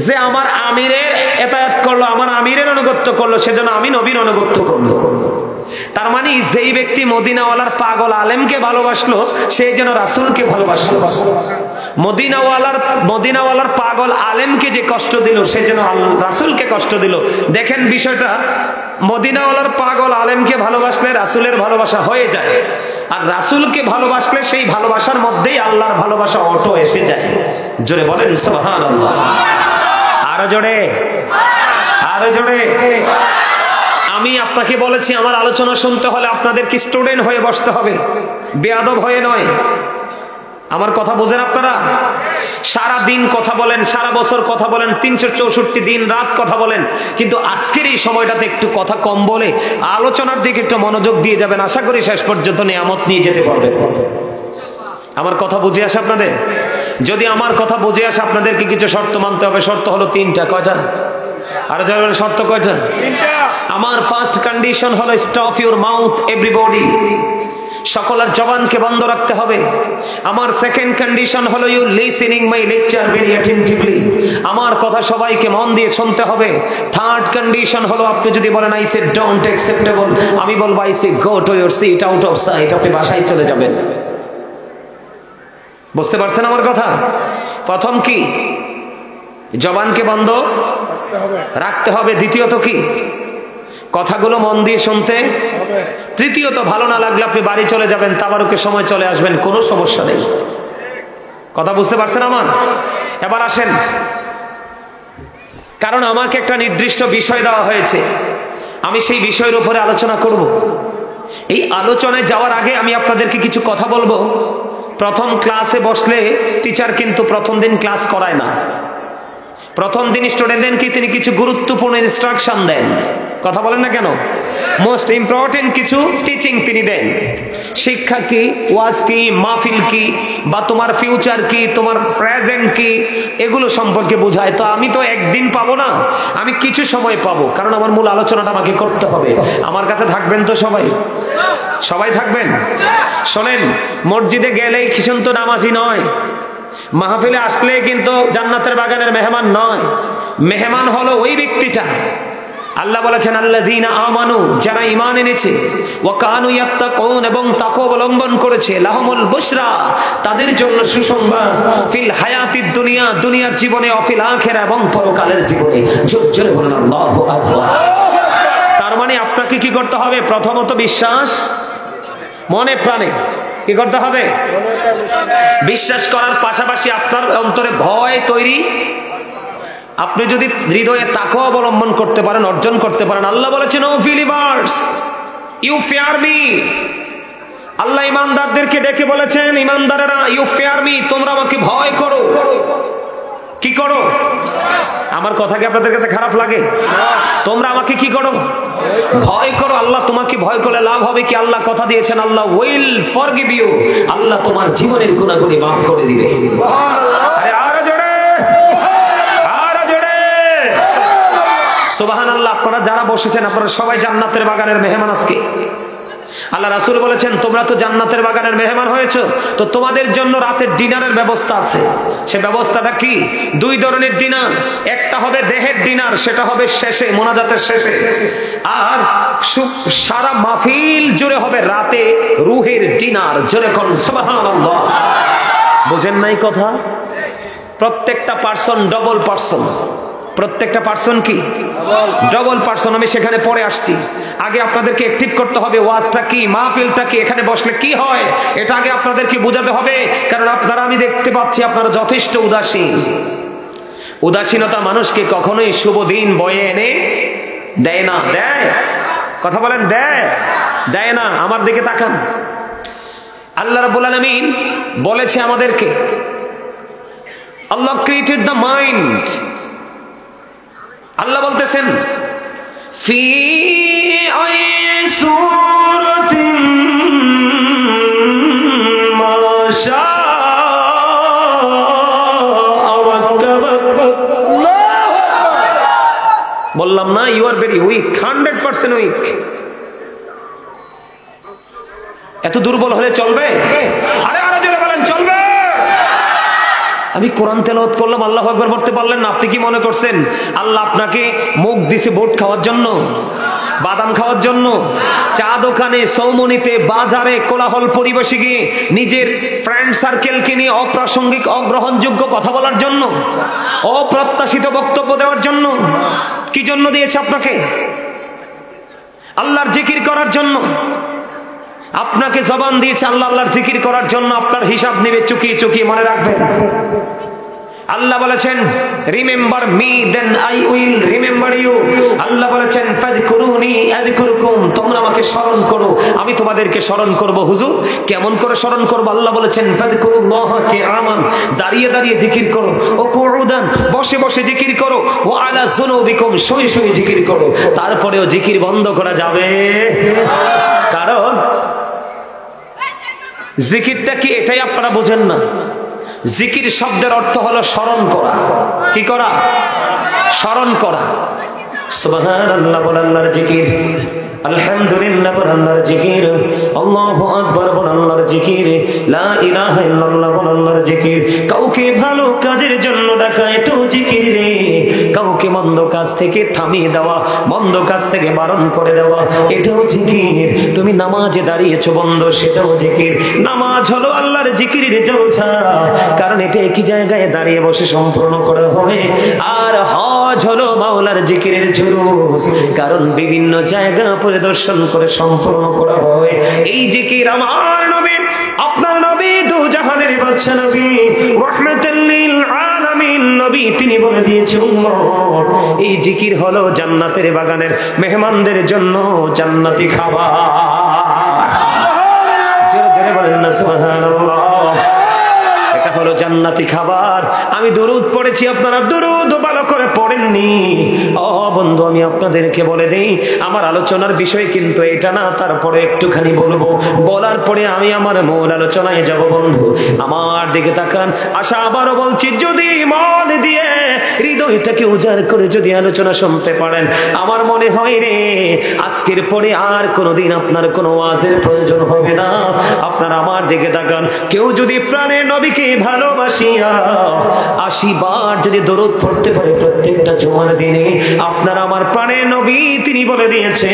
যে আমার আমিরের ইতাআত করলো, আমার আমিরের অনুগত করলো, সেজন্য আমি নবীর অনুগত করলো। তার মানে যেই ব্যক্তি মদিনাওয়ালার পাগল আলেমকে ভালোবাসলো সে যেন রাসূলকে ভালোবাসলো। মদিনাওয়ালার পাগল আলেমকে যে কষ্ট দিল সে যেন রাসূলকে কষ্ট দিল। দেখেন বিষয়টা, মদিনাওয়ালার পাগল আলেমকে ভালোবাসলে রাসূলের ভালোবাসা হয়ে যায়, আর রাসূলকে ভালোবাসলে সেই ভালোবাসার মধ্যেই আল্লাহর ভালোবাসা অটো এসে যায়। জোরে বলেন সুবহানাল্লাহ। আরো জোরে, আরো জোরে। আমি আপনাকে বলেছি আমার আলোচনা শুনতে হলে আপনাদের কি স্টুডেন্ট হয়ে বসতে হবে, বেয়াদব হয়ে নয়। আমার কথা বোঝেন আপনারা? সারা দিন কথা বলেন, সারা বছর কথা বলেন, 364 দিন রাত কথা বলেন, কিন্তু আজকের এই সময়টাতে একটু কথা কম বলে আলোচনার দিকে একটু মনোযোগ দিয়ে যাবেন। আশা করি শেষ পর্যন্ত নিয়ামত নিয়ে যেতে পারবেন। আমার কথা বুঝে আসে আপনাদের? যদি আমার কথা বুঝে আসে আপনাদেরকে কিছু শর্ত মানতে হবে। শর্ত হলো 3টা। কয়টা? আর যারা শর্ত কয়টা? আমার ফার্স্ট কন্ডিশন হলো স্টপ ইউর মাউথ এভরিবডি, সকলের জবানকে বন্ধ রাখতে হবে। আমার সেকেন্ড কন্ডিশন হলো you listening my lecture very attentively, আমার কথা সবাইকে মন দিয়ে শুনতে হবে। থার্ড কন্ডিশন হলো আপনি যদি বলেন আই সে ডোন্ট অ্যাকসেপ্টেবল, আমি বলবো I say go to your seat out of sight, আপনি বাসায় চলে যাবেন। বুঝতে পারছেন আমার কথা? প্রথম কি? জবানকে বন্ধ রাখতে হবে। দ্বিতীয়ত কি? কথাগুলো মন দিয়ে শুনতে হবে। তৃতীয়ত ভালো না লাগলে আপনি বাড়ি চলে যাবেন, তাবারুকের সময় চলে আসবেন, কোনো সমস্যা নেই। কথা বুঝতে পারছেন আমার? এবার আসেন, কারণ আমাকে একটা নির্দিষ্ট বিষয় দেওয়া হয়েছে, আমি সেই বিষয়ের উপরে আলোচনা করব। এই আলোচনায় যাওয়ার আগে আমি আপনাদেরকে কিছু কথা বলবো। প্রথম ক্লাসে বসলে টিচার কিন্তু প্রথম দিন ক্লাস করায় না। প্রথম দিন স্টুডেন্টদেরকে তিনি কিছু গুরুত্বপূর্ণ ইনস্ট্রাকশন দেন। কথা বলেন না কেন? মোস্ট ইম্পর্টেন্ট কিছু টিচিং তিনি দেন। শিক্ষা কি, ওয়াজ কি, মাহফিল কি, বা তোমার ফিউচার কি, তোমার প্রেজেন্ট কি, এগুলো সম্পর্কে বোঝায়। তো আমি তো একদিন পাবো না, আমি কিছু সময় পাবো, কারণ আমার মূল আলোচনাটা আমাকে করতে হবে। আমার কাছে থাকবেন তো সবাই? সবাই থাকবেন? শোনেন, মসজিদে গেলেই কিন্তু নামাজি নয়, মাহফিলে আসলে কিন্তু জান্নাতের বাগানের মেহমান নয়। মেহমান হলো ওই ব্যক্তিটা, আল্লাহ বলেছেন আল্লাযীনা আমানু, যারা ঈমান এনেছে, ওয়া কানু ইয়াত্তাকুন, এবং তাকওয়া অবলম্বন করেছে, লাহুমুল বুশরা, তাদের জন্য সুসংবাদ, ফিল হায়াতিদ দুনিয়া, দুনিয়ার জীবনে, অফিল আখিরা, এবং পরকালের জীবনে। জোরে বলুন আল্লাহু আকবার। তার মানে আপনাকে কি করতে হবে? প্রথমত বিশ্বাস মনে প্রাণে কি করতে হবে? বিশ্বাস করার পাশাপাশি আপনার অন্তরে ভয় তৈরি। আপনি যদি হৃদয়ে তাকওয়া অবলম্বন করতে পারেন, অর্জন করতে পারেন, আল্লাহ বলেছেন O believers you fear me. Allah ইমানদারদেরকে ডেকে বলেছেন, ইমানদারেরা ইউ ফিয়ার মি, তোমরা আমাকে ভয় করো। কি করো? আমার কথা কি আপনাদের কাছে খারাপ লাগে? তোমরা আমাকে কি করো? ভয় করো। আল্লাহ তোমাকে ভয় করলে লাভ হবে কি? আল্লাহ কথা দিয়েছেন আল্লাহ উইল ফরগিভ ইউ, আল্লাহ তোমার জীবনের গুনাহগুলি মাফ করে দিবে। আরে আরো জোরে, আরো জোরে সুবহানাল্লাহ। আপনারা যারা বসেছেন আপনারা সবাই জান্নাতের বাগানের মেহমান। আজকে আল্লাহ রাসূল বলেছেন, তোমরা তো জান্নাতের বাগানের মেহমান হয়েছো, তো তোমাদের জন্য রাতের ডিনারের ব্যবস্থা আছে। সে ব্যবস্থাটা কি? 2 ধরনের ডিনার। একটা হবে দেহের ডিনার, সেটা হবে শেষে, মোনাজাতের শেষে। আর সারা মাহফিল জুড়ে হবে রাতে রূহের ডিনার। জোরে কোন সুবহানাল্লাহ। বুঝেন নাই কথা? প্রত্যেকটা পার্সন ডবল পার্সন। প্রত্যেকটা পার্সন কি? Double person. আমি সেখানে পরে আসছি। আগে আপনাদেরকে অ্যাক্টিভ করতে হবে ওয়াজটা কি, মাহফিলটা কি, এখানে বসলে কি হয়, এটা আগে আপনাদেরকে বোঝাতে হবে। কারণ আপনারা, আমি দেখতে পাচ্ছি আপনারা যথেষ্ট উদাসীন। উদাসীনতা মানুষকে কখনোই শুভ দিন বয়ে এনে দেয় না। দেয়? কথা বলেন, দেয়? দেয় না। আমার দিকে তাকান। আল্লাহ রাব্বুল আলামিন বলেছে আমাদেরকে, আল্লাহ ক্রিয়েটেড দ্য মাইন্ড। আল্লাহ বলতেছেন, ফি আইসুরাতিন মাশা বললাম না, you are very weak, 100% weak. এত দুর্বল হলে চলবে? আরে আরো জোরে বলেন, চলবে? আমি কোরআন তেলাওয়াত করলাম, আল্লাহু আকবার পড়তে পারলেন না। আপনি কি মনে করছেন আল্লাহ আপনাকে মুখ দিছে ভোট খাওয়ার জন্য, বাদাম খাওয়ার জন্য, চা দোকানে, সৌমনিতে, বাজারে, কোলাহল পরিবেশে গিয়ে নিজের ফ্রেন্ড সার্কেলকে নিয়ে অপ্রাসঙ্গিক, অগ্রহণযোগ্য কথা বলার জন্য, অপ্রত্যাশিত বক্তব্য দেওয়ার জন্য? কি জন্য দিয়েছে আপনাকে? আল্লাহর জিকির করার জন্য। আপনাকে জবান দিয়েছে আল্লাহ আল্লাহর জিকির করার জন্য। আপনার হিসাব নিবে চুকিয়ে চুকিয়ে, মনে রাখবেন। আল্লাহ বলেছেন, remember me then I will remember you. Allah বলেছেন, ফাযকুরুনি আযকুরকুম, তোমরা আমাকে স্মরণ করো, আমি তোমাদেরকে স্মরণ করব। হুজুর, কেমন করে স্মরণ করব? আল্লাহ বলেছেন, ফাযকুরুল্লাহ কিয়ামান, দাঁড়িয়ে দাঁড়িয়ে জিকির করো, ও কুউদান, বসে বসে জিকির করো, ও আলা যুনুবিকুম, শুয়ে শুয়ে জিকির করো। তারপরেও জিকির বন্ধ করা যাবে? কারণ জিকিরটা কি, এটাই আপনারা বোঝেন না। জিকির শব্দের অর্থ হলো স্মরণ করা। কি করা? স্মরণ করা। সুবহানাল্লাহ বল আল্লাহর জিকির, আলহামদুলিল্লাহ বল আল্লাহর জিকির, আল্লাহু আকবার বল আল্লাহর জিকির, লা ইলাহা ইল্লাল্লাহ বল আল্লাহর জিকির। কাউকে ভালো কাজের জন্য ডাকা, এটাও জিকির রে। কাউকে মন্দ কাজ থেকে থামিয়ে দেওয়া, মন্দ কাজ থেকে বারণ করে দেওয়া, এটাও জিকির। তুমি নামাজে দাঁড়িয়েছো বন্ধ, সেটাও জিকির। নামাজ হলো আল্লাহর জিকিরের জলসা, কারণ এটা একই জায়গায় দাঁড়িয়ে বসে সম্পূর্ণ করা হয়। আর হজ হলো মাওলার জিকিরের জুলুস, কারণ বিভিন্ন জায়গা পরিদর্শন করে সম্পূর্ণ করা হয়। এই জিকির আমার নবী, আপনার নবী, দু জাহানের বাদশা নবী, রাহমাতুল লিল আলামিন নবী, তিনি বলে দিয়েছেন, উম্মত, এই জিকির হলো জান্নাতের বাগানের মেহমানদের জন্য জান্নাতি খাবার। জোরে জোরে বলেন না সুবহানাল্লাহ। এটা হলো জান্নাতি খাবার। আমি দরুদ পড়েছি, আপনারা দরুদ ভালো করে পড়েননি। ও বন্ধু, আমি আপনাদেরকে বলে দেই, আমার আলোচনার বিষয় কিন্তু এটা না, তারপরে একটুখানি বলবো, বলার পরে আমি আমার মূল আলোচনায় যাব। বন্ধু আমার দিকে তাকান। আশা আবারও বলছি, যদি মন দিয়ে হৃদয়টাকে উজাড় করে যদি আলোচনা শুনতে পারেন, আমার মনে হয় রে, আজকের পরে আর কোনোদিন আপনার কোনো ওয়াজের প্রয়োজন হবে না। আপনারা আমার দিকে তাকান। কেউ যদি প্রাণের নবীকে ভালোবাসিয়া 80 বার যদি দরুদ পড়তে পারে প্রত্যেকটা জুমার দিনে, আপনার আমার প্রাণের নবী তিনি বলে দিয়েছে,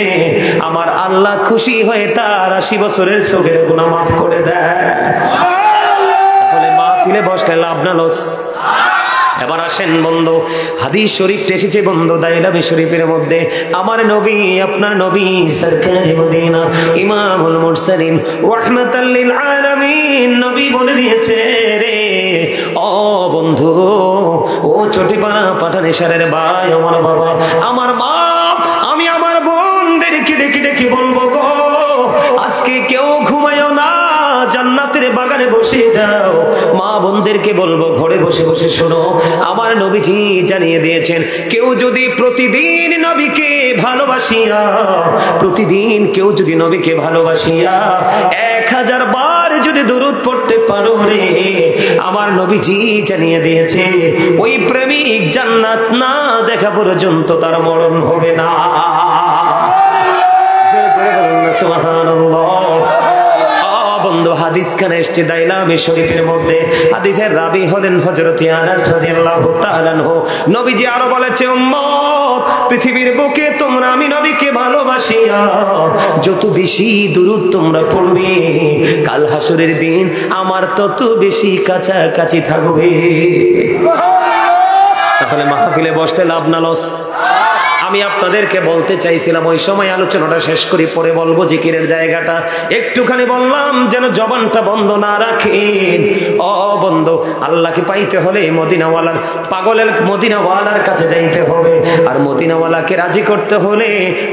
আমার আল্লাহ খুশি হয়ে তার 80 বছরের সগীর গুনাহ মাফ করে দেয়। তাহলে মাহফিলে বসলে লাভ না লস? এবার আসেন বন্ধু, হাদিস শরীফ এসেছে বন্ধু, দাইলামি শরীফের মধ্যে আমার নবী, আপনার নবী, সরকারে মদিনা, ইমামুল মুরসালিন, রাহমাতাল লিল আলামিন নবী বলে দিয়েছে রে, ও বন্ধু, ও চটিপাড়া পাঠানেশ্বরের ভাই, আমার বাবা, আমার মা, আমি আমার বোনদেরকে ডেকে ডেকে বলবো গো, আজকে কেউ ঘুমায়ও না, জান্নাতের বাগানে বসে যাও। মা বোনদেরকে বলবো, ঘরে বসে বসে শোনো, আমার নবীজি জানিয়ে দিয়েছেন, কেউ যদি প্রতিদিন নবীকে ভালোবাসিয়া, প্রতিদিন কেউ যদি নবীকে ভালোবাসিয়া 1000 বার যদি দরুদ পড়তে পারো রে, আমার নবীজি জানিয়ে দিয়েছে, ওই প্রেমিক জান্নাত না দেখা পর্যন্ত তার মরণ হবে না। সুবহানাল্লাহ। হাদিস খানে এসেছে দাইলামি শরীফের মধ্যে। হাদিসের রাবী হলেন হযরত আনাস রাদিয়াল্লাহু তাআলা আনহু। নবীজি আরো বলেছে, উম্মত পৃথিবীর বুকে তোমরা আমি নবীকে ভালোবাসিয়া যত বেশি দুরূদ তোমরা পড়বে, কাল হাসরের দিন আমার তত বেশি কাছাকাছি থাকবে। তাহলে মাহফিলে বসতে লাভ না লস? আমি আপনাদেরকে বলতে চাইছিলাম, ওই সময় আলোচনাটা শেষ করি, পরে বলবো জিকিরের জায়গাটা। একটুখানি বললাম যেন জবানটা বন্ধ না রাখেন। ও বন্ধ, আল্লাহকে পাইতে হলে মদিনাওয়ালার পাগলের মদিনাওয়ালার কাছে যাইতে হবে, আর মদিনাওয়ালাকে রাজি করতে হলে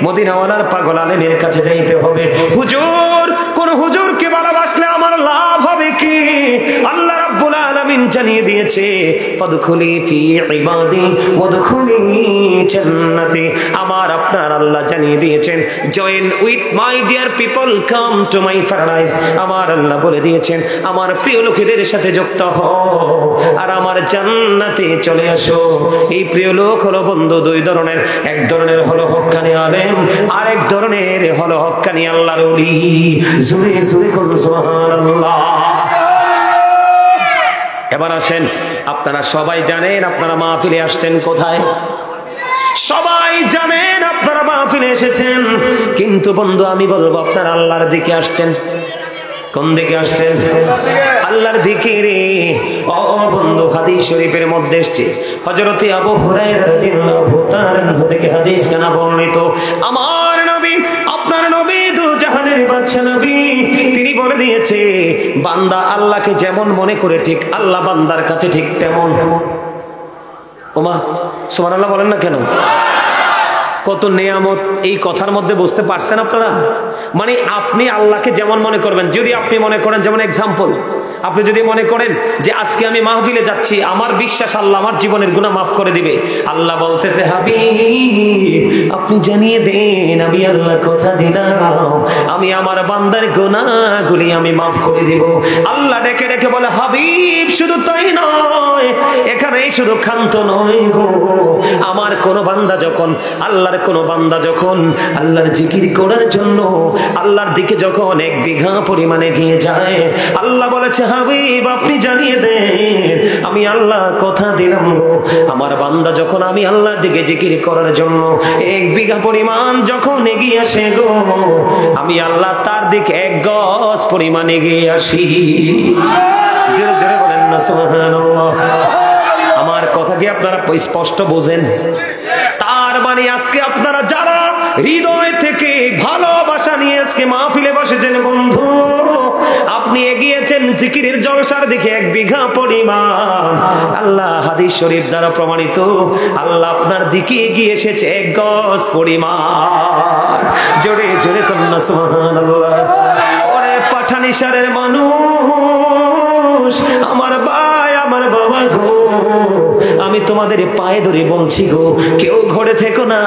মদিনাওয়ালার পাগল আলেমের কাছে যাইতে হবে। হুজুর, কোন হুজুরকে ভালোবাসলে আমার লাভ হবে কি? আল্লাহ রাব্বুল আলামিন জানিয়ে দিয়েছে, ফাদখুলি ফি ইবাদি ওয়াদখুলি জান্নাতি। আমার আপনার আল্লাহ জানিয়ে দিয়েছেন, join with my dear people, come to my paradise. আমার আল্লাহ বলে দিয়েছেন, আমার প্রিয় লোকেদের সাথে যুক্ত হও আর আমার জান্নাতে চলে আসো। এই প্রিয় লোক হলো বন্ধু দুই ধরনের, এক ধরনের হলো হক্কানি আলেম, আর এক ধরনের হলো হক্কানি আল্লাহর ওলি। জোরে জোরে করুন সুবহানাল্লাহ। এবার আসেন, আপনারা সবাই জানেন আপনারা মাহফিলে আসতেন কোথায়? সবাই জানেন আপনারা মাহফিলে এসেছেন, কিন্তু বন্ধু আমি বলবো আপনারা আল্লাহর দিকে আসছেন। কোন দিকে আসছেন? আল্লাহর দিকে রে। ও বন্ধু, হাদিস শরীফের মধ্যে এসেছে, হযরত আবু হুরায়রা রাদিয়াল্লাহু তাআলা আনহু থেকে হাদিস কানা বর্ণিত, আমার নবী আপনার নবী দু জাহানের বাদশা নবী, তিনি বলে দিয়েছে, বান্দা আল্লাহকে যেমন মনে করে ঠিক আল্লাহ বান্দার কাছে ঠিক তেমন। ওমা সুবহানাল্লাহ বলেন না কেন? কত নেয়ামত এই কথার মধ্যে বুঝতে পারছেন আপনারা? মানে আপনি আল্লাহকে যেমন মনে করবেন, যদি আপনি মনে করেন, যেমন এক্সাম্পল, আপনি যদি মনে করেন যে আজকে আমি মাহফিলে যাচ্ছি, আমার বিশ্বাস আল্লাহ আমার জীবনের গুনাহ মাফ করে দিবে। আল্লাহ বলতেছে, হাবিব আপনি জানিয়ে দেন, আমি আল্লাহ কথা দিলাম আমি আমার বান্দার গুনাহগুলি আমি মাফ করে দিব। আল্লাহ ডেকে ডেকে বলে, হাবিব শুধু তাই নয়, এখানেই শুধু ক্ষান্ত নয় গো, আমার কোন বান্দা যখন আল্লাহর কোন বান্দা যখন আল্লাহর জিকির করার জন্য আল্লাহর দিকে যখন 1 বিঘা পরিমাণে গিয়ে যায়, আল্লাহ বলেছে, হাবিব আপনি জানিয়ে দেন, আমি আল্লাহ কথা দিলাম গো, আমার বান্দা যখন আমি আল্লাহর দিকে জিকির করার জন্য 1 বিঘা পরিমাণ যখন এগিয়ে আসে গো, আমি আল্লাহ তার দিকে 1 গজ পরিমাণ এগিয়ে আসি। জোরে জোরে বলেন না সুবহানাল্লাহ। আমার কথা কি আপনারা স্পষ্ট বোঝেন? তার মানে আজকে আপনারা যারা হৃদয় থেকে ভালোবাসা নিয়ে আজকে মাহফিলে বসেছেন বন্ধু, আপনি এগিয়েছেন জিকিরের জলসার দিকে 1 বিঘা পরিমাণ। আল্লাহ হাদিস শরীফ দ্বারা প্রমাণিত, আল্লাহ আপনার দিকে এগিয়ে এসেছে 1 গজ পরিমাণ। জোরে জোরে কন্যা সুবহানাল্লাহ। ওরে পাঠানিসারের মানুষ, আমার ভাই আমার বাবা গো, আমি তোমাদের পায়ে ধরে বলছি গো, কেউ ঘরে থেকো না,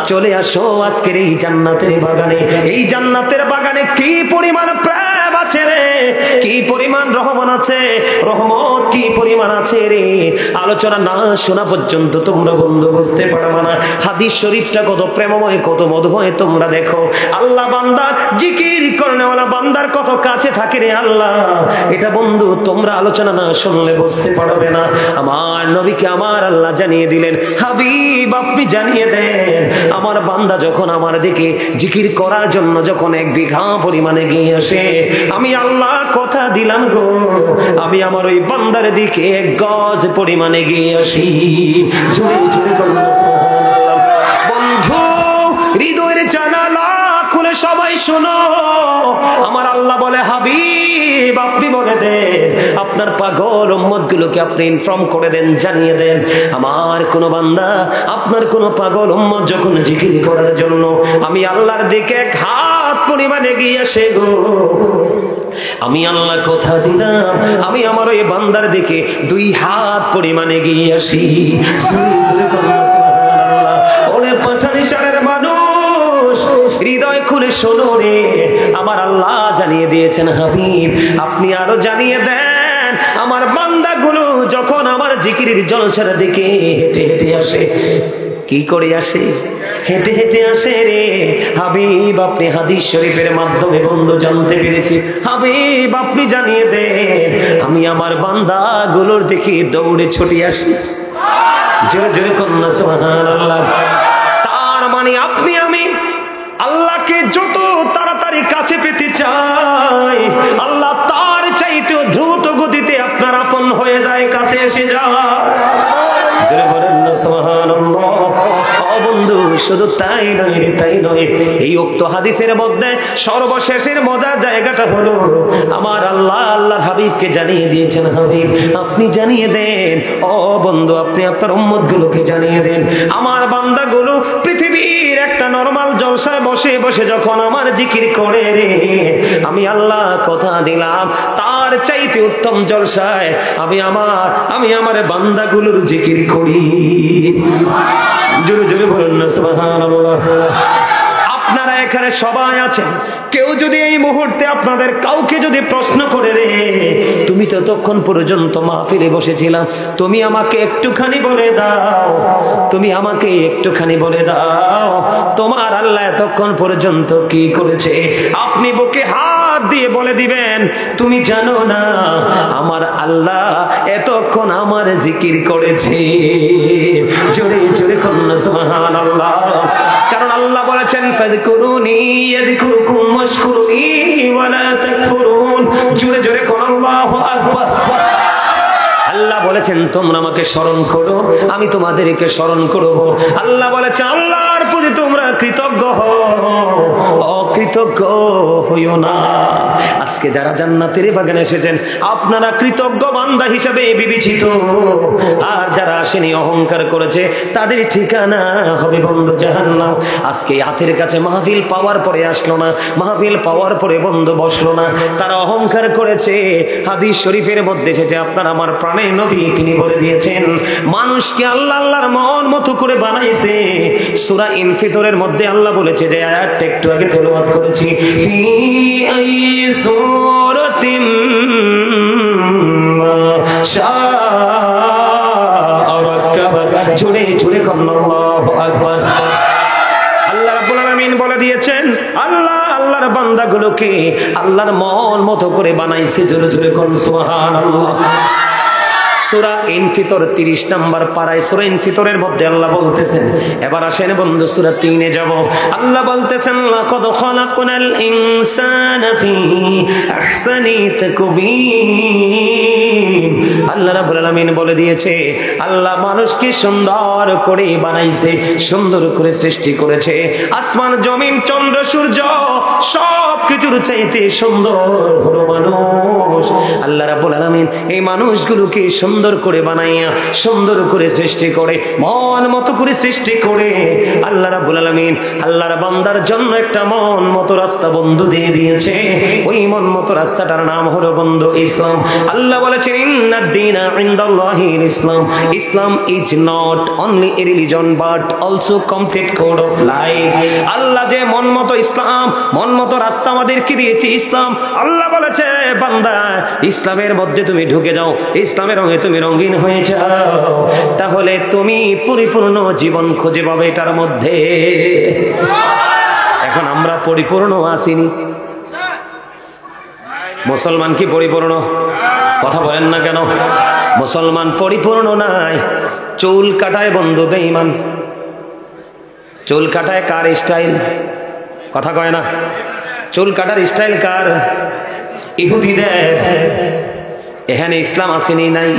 চলে আসো আজকের এই জান্নাতের বাগানে। এই জান্নাতের বাগানে কি পরিমাণ প্রেম আছে রে, কি পরিমাণ রহমান আছে, রহমত কি পরিমাণ আছে রে, আলোচনা না শোনা পর্যন্ত তোমরা বন্ধু বুঝতে পারবে না হাদিস শরীফটা কত প্রেমময় কত মধুময়। তোমরা দেখো আল্লাহ বান্দার জিকির করনেওয়ালা বান্দার কত কাছে থাকে রে আল্লাহ, এটা বন্ধু তোমরা আলোচনা না শুনলে বুঝতে পারবে না। আমার নবীকে আমার আল্লাহ জানিয়ে দিলেন, হাবিব আপনি জানিয়ে দেন, আমার বান্দা যখন আমার দিকে জিকির করার জন্য যখন 1 বিঘা পরিমাণে গিয়ে আসে, আমি আল্লাহ কথা দিলাম গো, আমি আমার ওই বান্দার দিকে 1 গজ পরিমাণে গিয়ে আসি। জোরে জোরে বলুন সুবহানাল্লাহ। বন্ধু হৃদয়ের জানালা খুলে সবাই শোনো, আমার আল্লাহ বলে, হাবিব আপনি বলে দেন, আপনার পাগল উম্মত গুলোকে আপনি ইনফর্ম করে দেন, জানিয়ে দেন, আমার কোন বান্দা আপনার কোন পাগল উম্মত যখন জিকির করার জন্য আমি আল্লাহর দিকে 1 হাত পরিমাণে গিয়ে আসে গো, আমি আল্লাহ কথা দিলাম, আমি আমার ওই বান্দার দিকে 2 হাত পরিমাণে গিয়ে আসি। ওরে পাঠানিসারের মানুষ, হৃদয় খুলে শোনো রে, আমার আল্লাহ জানিয়ে দিয়েছেন, হাবিব আপনি আরো জানিয়ে দেন, আমার বান্দাগুলো যখন আমার জিকিরের জলসার দিকে হেঁটে হেঁটে আসে, কি করে আসে? হেঁটে হেঁটে আসে রে হাবিব, আপনি হাদিস শরীফের মাধ্যমে বন্ধু জানতে পেরেছি। হাবিব আপনি জানিয়ে দেন, আমি আমার বান্দা গুলোর দেখি দৌড়ে ছুটে আসি। জোরে জোরে কন্যা সুবহানাল্লাহ। তার মানে আপনি আমি আল্লাহকে যত তাড়াতাড়ি কাছে পেতে চাই, আল্লাহ তার চাইতেও দ্রুত গতিতে আপনার আপন হয়ে যায়, কাছে এসে যায়। জোরে বলেন না সুবহানাল্লাহ। বন্ধু শুধু তাই নয় রে, তাই নয়, এই উক্ত হাদিসের মধ্যে সর্বশেষের মজার জায়গাটা হলো আমার আল্লাহ আল্লাহর হাবিবকে জানিয়ে দিয়েছেন, হাবিব আপনি জানিয়ে দেন, ও বন্ধু আপনি আপনার উম্মত গুলোকে জানিয়ে দেন, আমার বান্দাগুলো পৃথিবীর একটা নরমাল জলসায় বসে বসে যখন আমার জিকির করে রে, আমি আল্লাহ কথা দিলাম তার চাইতে উত্তম জলসায় আমি আমার বান্দাগুলোর জিকির করি। জোরে জোরে বলুন না সুবহানাল্লাহ। আপনারা এখানে সবাই আছেন, কেউ যদি এই মুহূর্তে আপনাদের কাউকে যদি প্রশ্ন করে রে, তুমি তো ততক্ষণ পর্যন্ত মাহফিলে বসেছিলাম, তুমি আমাকে একটুখানি বলে দাও, তুমি আমাকে একটুখানি বলে দাও তোমার আল্লাহ এতক্ষণ পর্যন্ত কি করেছে, আপনি বুকে হাত দিয়ে বলে দিবেন তুমি জানো না আমার আল্লাহ এতক্ষণ আমার জিকির করেছে। জোরে জোরে কন্যা সুবহানাল্লাহ। কারণ আল্লাহ বলেছেন ফাযকুরুনি ইয়াযকুরুকুম ওয়াশকুরুনি ওয়ালা তাকফুরুন। জোরে জোরে কোন আল্লাহু আকবার। আল্লাহ বলেছেন তোমরা আমাকে স্মরণ করো, আমি তোমাদেরকে স্মরণ করব। আল্লাহ বলেছে আল্লাহর প্রতি তোমরা কৃতজ্ঞ হও, অকৃতজ্ঞ হইও না। আজকে যারা জান্নাতের বাগানে এসেছেন আপনারা কৃতজ্ঞ বান্দা হিসেবে বিবেচিত, আর যারা আসেনি অহংকার করেছে তাদের ঠিকানা হবে বন্ধু জাহান্নাম। আজকে হাতের কাছে মাহফিল পাওয়ার পরে আসলো না, মাহফিল পাওয়ার পরে বন্ধু বসলো না, তারা অহংকার করেছে। হাদিস শরীফের মধ্যে এসেছে আপনার আমার প্রাণের নবী তিনি বলে দিয়েছেন মানুষকে আল্লাহ আল্লাহর মন মতো করে বানাইছে। সূরা ইনফিতরের মধ্যে আল্লাহ বলেছে যে আয়াতটা একটু আগে তেলাওয়াত করেছি, ফি আই সূরাতিম মা শাআ রাক্কাবা। জোরে জোরে আল্লাহু আকবার। আল্লাহ রাব্বুল আলামিন বলে দিয়েছেন আল্লাহ আল্লাহর বান্দাগুলোকে আল্লাহর মন মতো করে বানাইছে। জোরে জোরে কোন সুবহানাল্লাহ। সূরা ইনফিতর 30 নম্বর পারায় সূরা ইনফিতরের মধ্যে আল্লাহ বলতেছেন, এবার আসেন বন্ধু সূরা 3 এ যাব। আল্লাহ বলতেছেন লাকাদ খালাকনাল ইনসানা ফি আহসানি তাকবীর। আল্লাহ রাব্বুল আলামিন বলে দিয়েছে আল্লাহ মানুষকে সুন্দর করে বানাইছে, সুন্দর করে সৃষ্টি করেছে। আসমান জমিন চন্দ্র সূর্য সব কিছুর চাইতে সুন্দর হলো মানুষ। আল্লাহ রাব্বুল আলামিন এই মানুষগুলোকে সুন্দর করে বানাইয়া সুন্দর করে সৃষ্টি করে মন মতো করে সৃষ্টি করে আল্লাহ রাব্বুল আলামিন আল্লাহর বান্দার জন্য একটা মন মতো রাস্তা বন্ধু দিয়ে দিয়েছে। ওই মন মতো রাস্তাটার নাম হলো বন্ধু ইসলাম। আল্লাহ বলেছেন ইন্নাদ দীনা ইনদাল্লাহিল Islam. Islam is not only a religion but also complete code of life. Allah যে মন মতো ইসলাম মন মতো রাস্তা আমাদেরকে দিয়েছে ইসলাম। আল্লাহ বলেছে বান্দা ইসলামের মধ্যে তুমি ঢুকে যাও, ইসলামের রঙে তুমি রঙিন হয়ে যাও, তাহলে তুমি পরিপূর্ণ জীবন খুঁজে পাবে এটার মধ্যে। এখন আমরা পরিপূর্ণ আসিনি। মুসলমান কি পরিপূর্ণ? কথা বলেন না কেন? মুসলমান পরিপূর্ণ নাই। চুল কাটায় বন্ধু বেঈমান। চুল কাটায় কার স্টাইল? কথা কয় না। চুল কাটার স্টাইল কার? ইহুদিদের। এখানে ইসলাম আসেনি নাই।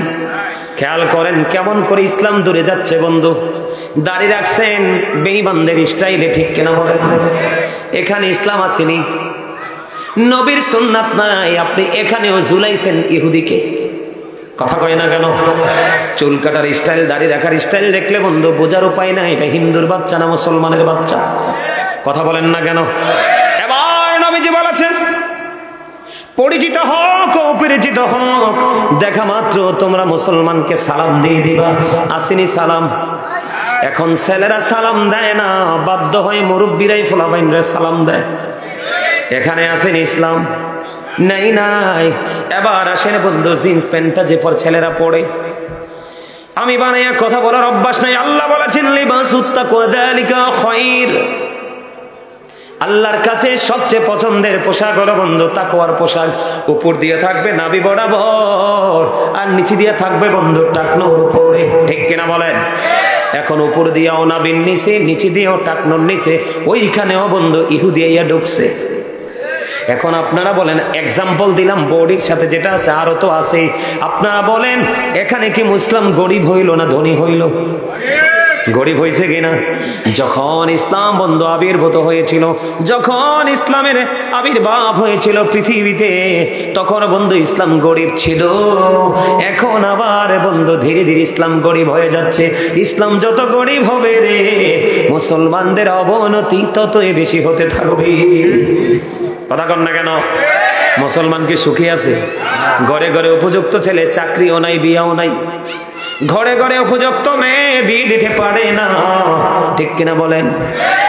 খেয়াল করেন কেমন করে ইসলাম দূরে যাচ্ছে বন্ধু। দাড়ি রাখছেন বেঈমানদের স্টাইলে, ঠিক কিনা বলেন? এখানে ইসলাম আসেনি, নবীর সুন্নাত নাই, আপনি এখানেও ঝুলাইছেন ইহুদিকে। কথা কয় না কেন? চুল কাটার স্টাইল দাড়ি রাখার স্টাইল দেখলে বন্ধু বোঝার উপায় নাই এটা হিন্দুর বাচ্চা না মুসলমানের বাচ্চা। কথা বলেন না কেন? এবার নবীজি বলেছেন পরিচিত হোক অপরিচিত হোক দেখা মাত্র তোমরা মুসলমানকে সালাম দিয়ে দিবা। আসেনি সালাম? এখন ছেলেরা সালাম দেয় না, বাধ্য হয়ে মুরব্বীরাই ফুলাবাইনরা সালাম দেয়। এখানে আসেন ইসলাম? নাই নাই। এবার আসেন বন্ধু জিন্স প্যান্টটা যে পর ছেলেরা পড়ে, আমি বানাইয়া কথা বলার অভ্যাস নাই। আল্লাহ বলেছেন লিবাসুত তাকওয়া যালিকা খায়র, আল্লাহর কাছে সবচেয়ে পছন্দের পোশাক হলো বন্ধু তাকওয়ার পোশাক। উপর দিয়ে থাকবে নাভি বরাবর, আর নিচে দিয়ে থাকবে বন্ধু টাকনোর উপরে, ঠিক কিনা বলেন? এখন উপর দিয়েও নাভির নিচে, নিচে দিয়েও টাকনোর নিচে, ওইখানেও বন্ধু ইহুদি ইয়া ঢুকছে। এখন আপনারা বলেন, এক্সাম্পল দিলাম বডির সাথে যেটা আছে, আরো তো আছে। আপনারা বলেন এখানে কি মুসলিম গরিব হইল না ধনী হইল? গরিব হয়েছে কিনা? যখন ইসলাম বন্ধু আবির্ভূত হয়েছিল, যখন ইসলামের আবির্ভাব হয়েছিল পৃথিবীতে, তখন বন্ধু ইসলাম গরিব ছিল। এখন আবার বন্ধু ধীরে ধীরে ইসলাম গরিব হয়ে যাচ্ছে। ইসলাম যত গরিব হবে রে, মুসলমানদের অবনতি ততই বেশি হতে থাকবে। কথা কন না কেন? মুসলমান কি সুখী আছে? ঘরে ঘরে উপযুক্ত ছেলে, চাকরিও নাই, বিয়াও নাই। ঘরে ঘরে উপযুক্ত মেয়ে, বিয়ে দিতে পারে না, ঠিক কিনা বলেন?